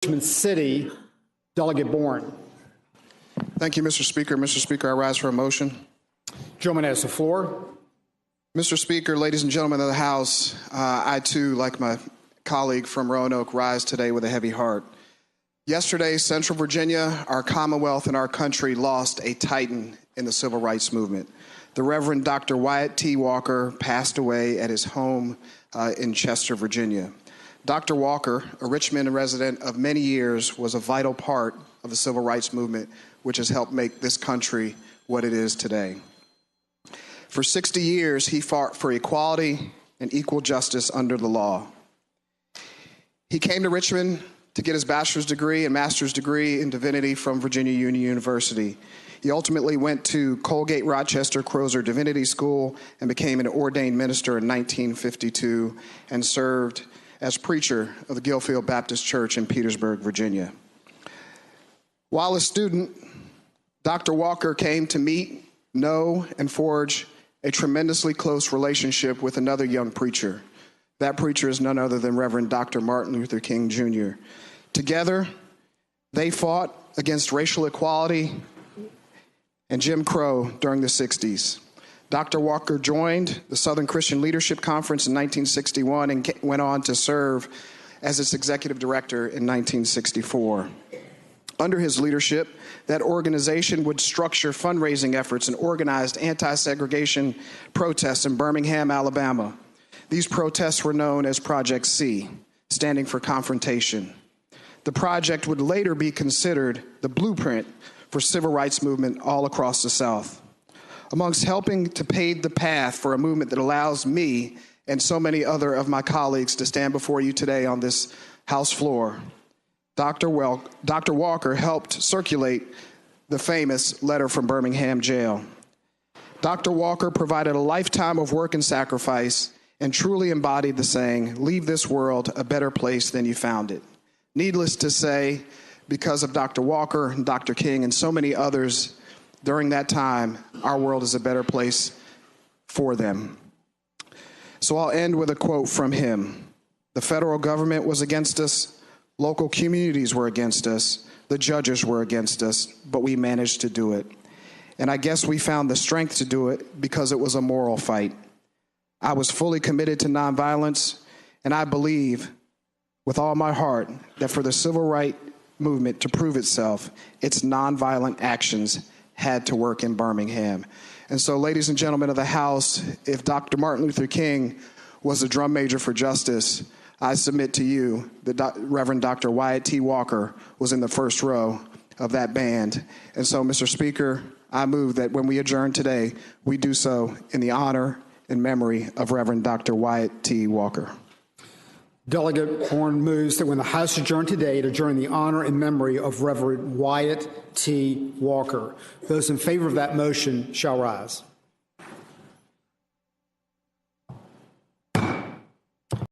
Richmond City, Delegate Bourne. Thank you, Mr. Speaker. Mr. Speaker, I rise for a motion. Gentleman has the floor. Mr. Speaker, ladies and gentlemen of the House, I too, like my colleague from Roanoke, rise today with a heavy heart. Yesterday, Central Virginia, our Commonwealth and our country lost a titan in the civil rights movement. The Reverend Dr. Wyatt Tee Walker passed away at his home in Chester, Virginia. Dr. Walker, a Richmond resident of many years, was a vital part of the civil rights movement, which has helped make this country what it is today. For 60 years, he fought for equality and equal justice under the law. He came to Richmond to get his bachelor's degree and master's degree in divinity from Virginia Union University. He ultimately went to Colgate Rochester Crozer Divinity School and became an ordained minister in 1952 and served as preacher of the Gilfield Baptist Church in Petersburg, Virginia. While a student, Dr. Walker came to meet, know, and forge a tremendously close relationship with another young preacher. That preacher is none other than Reverend Dr. Martin Luther King Jr. Together, they fought against racial equality and Jim Crow during the 60s. Dr. Walker joined the Southern Christian Leadership Conference in 1961 and went on to serve as its executive director in 1964. Under his leadership, that organization would structure fundraising efforts and organized anti-segregation protests in Birmingham, Alabama. These protests were known as Project C, standing for confrontation. The project would later be considered the blueprint for civil rights movement all across the South. Amongst helping to pave the path for a movement that allows me and so many other of my colleagues to stand before you today on this House floor, Dr. Walker helped circulate the famous letter from Birmingham jail. Dr. Walker provided a lifetime of work and sacrifice and truly embodied the saying, "Leave this world a better place than you found it." Needless to say, because of Dr. Walker, Dr. King, and so many others during that time, our world is a better place for them. So I'll end with a quote from him. "The federal government was against us, local communities were against us, the judges were against us, but we managed to do it. And I guess we found the strength to do it because it was a moral fight. I was fully committed to nonviolence, and I believe with all my heart that for the civil rights movement to prove itself, its nonviolent actions had to work in Birmingham." And so, ladies and gentlemen of the House, if Dr. Martin Luther King was a drum major for justice, I submit to you that Reverend Dr. Wyatt Tee Walker was in the first row of that band. And so, Mr. Speaker, I move that when we adjourn today, we do so in the honor and memory of Reverend Dr. Wyatt Tee Walker. Delegate Bourne moves that when the House adjourn today, it adjourn in the honor and memory of Reverend Wyatt Tee Walker. Those in favor of that motion shall rise.